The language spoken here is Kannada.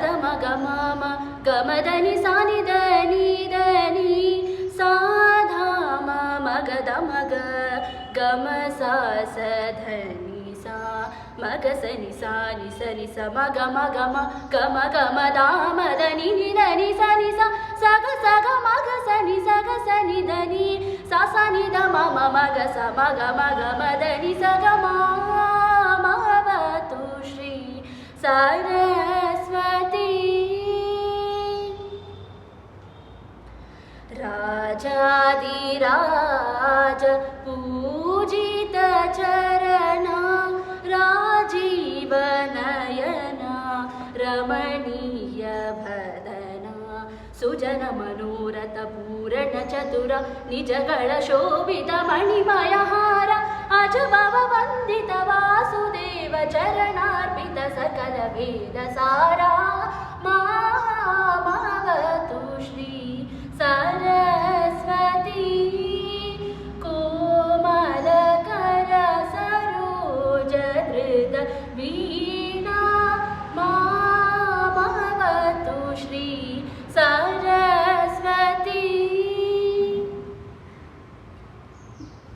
ದ ಮಗ ಮಾಮ ಗಮದನಿ ಸಾನಿ ದನಿ ದನಿ ಸಾಧಾ ಮಗದ ಮಗ ಗಮ ಸಾ ಧನಿ ಸಾ ಮಗ ಸನಿ ಸಾನಿ ಸನಿ ಸ ಮಗ ಮಗ ಮ ಗಮ ಗಮ ದಾಮ ಧನಿ ನಿ ಸನಿ ಸ ಸಗ ಸಗ ಮಗ ಸನಿ ಸಗ ಸನಿ ಧನಿ ಸ ಸನಿ ದ ಮಮ ಮಗ ಸ ಮಗ ಮಗ ಮದನಿ ಸಗ ಮಾವತು ಶ್ರೀ ಸರಸ್ವತಿ ರಾಜಾದಿರಾಜ ಪೂಜಿತ ಚರಣ ರಾಜೀವ ನಯನ ರಮಣೀಯ ಭದನ ಸುಜನ ಮನೋರಥ ಪೂರಣ ಚತುರ ನಿಜಗಳ ಶೋಭಿತ ಮಣಿಮಯ ಹಾರ ಅಜಭವ ವಂದಿತ ವಾಸುದೇವ ಚರಣಾರ್ಪಿತ ಸಕಲ ವೇದ ಸಾರ ಮಾ